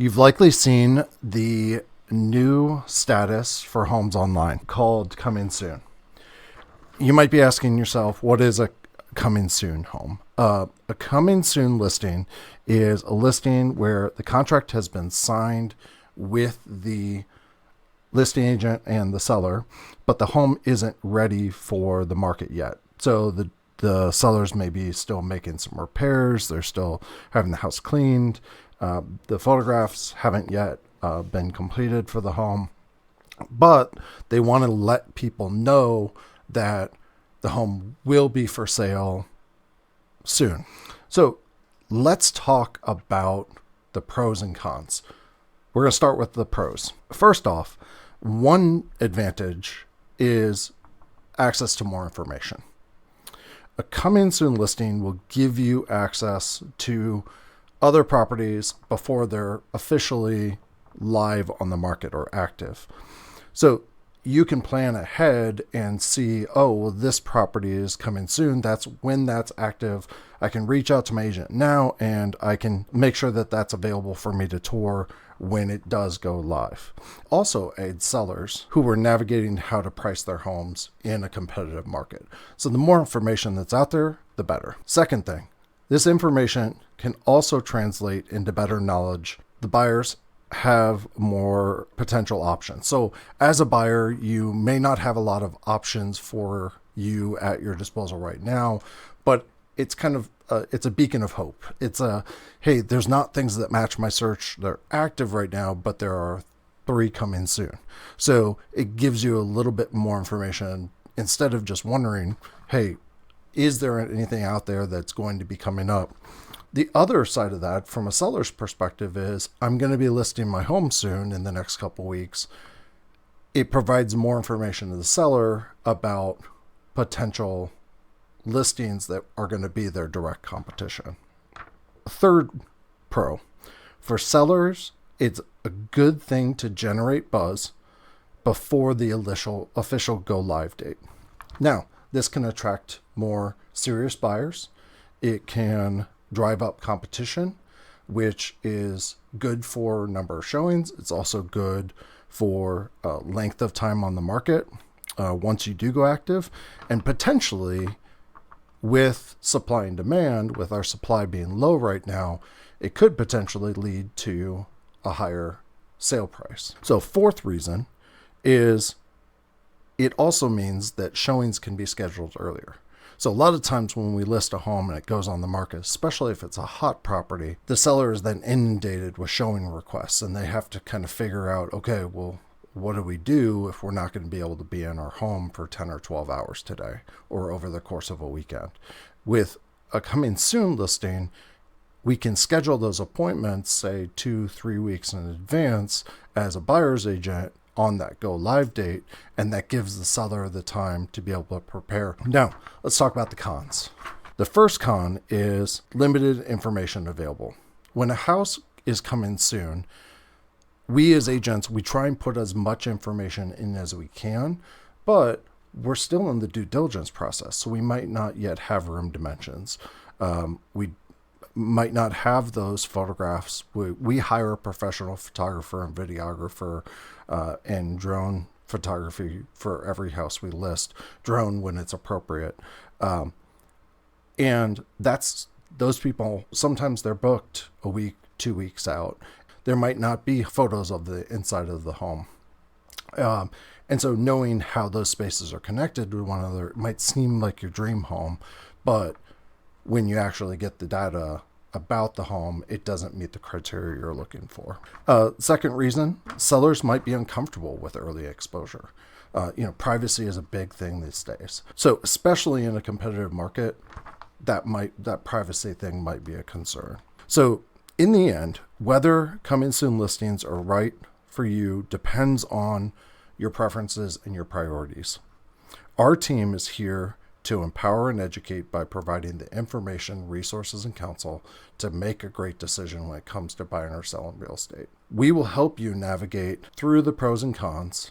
You've likely seen the new status for homes online called Coming Soon. You might be asking yourself, what is a Coming Soon home? A Coming Soon listing is a listing where the contract has been signed with the listing agent and the seller, but the home isn't ready for the market yet. So the sellers may be still making some repairs. They're still having the house cleaned. The photographs haven't yet been completed for the home, but they want to let people know that the home will be for sale soon. So let's talk about the pros and cons. We're going to start with the pros. First off, one advantage is access to more information. A Coming Soon listing will give you access to other properties before they're officially live on the market or active. So you can plan ahead and see, oh, well, this property is coming soon. That's when that's active. I can reach out to my agent now and I can make sure that that's available for me to tour when it does go live. Also aids sellers who are navigating how to price their homes in a competitive market. So the more information that's out there, the better. Second thing, this information can also translate into better knowledge. The buyers have more potential options. So as a buyer, you may not have a lot of options for you at your disposal right now, but it's kind of it's a beacon of hope. It's hey, there's not things that match my search. They're active right now, but there are 3 coming soon. So it gives you a little bit more information instead of just wondering, hey, is there anything out there that's going to be coming up? The other side of that, from a seller's perspective, is I'm going to be listing my home soon in the next couple weeks. It provides more information to the seller about potential listings that are going to be their direct competition. Third pro, for sellers, it's a good thing to generate buzz before the official go live date. Now, this can attract more serious buyers. It can drive up competition, which is good for number of showings. It's also good for length of time on the market once you do go active, and potentially with supply and demand, with our supply being low right now, it could potentially lead to a higher sale price. So fourth reason is it also means that showings can be scheduled earlier. So a lot of times when we list a home and it goes on the market, especially if it's a hot property, the seller is then inundated with showing requests and they have to kind of figure out, okay, well, what do we do if we're not going to be able to be in our home for 10 or 12 hours today or over the course of a weekend? With a Coming Soon listing, we can schedule those appointments, say 2-3 weeks in advance as a buyer's agent on that go live date, and that gives the seller the time to be able to prepare. Now, let's talk about the cons. The first con is limited information available. When a house is coming soon, we as agents, we try and put as much information in as we can, but we're still in the due diligence process, so we might not yet have room dimensions. We might not have those photographs. We hire a professional photographer and videographer and drone photography for every house we list, drone when it's appropriate. And that's those people, sometimes they're booked a week, 2 weeks out. There might not be photos of the inside of the home. And so knowing how those spaces are connected to one another, it might seem like your dream home, but when you actually get the data about the home, it doesn't meet the criteria you're looking for. Second reason, sellers might be uncomfortable with early exposure. Privacy is a big thing these days. So especially in a competitive market, that privacy thing might be a concern. So in the end, whether Coming Soon listings are right for you depends on your preferences and your priorities. Our team is here to empower and educate by providing the information, resources, and counsel to make a great decision when it comes to buying or selling real estate. We will help you navigate through the pros and cons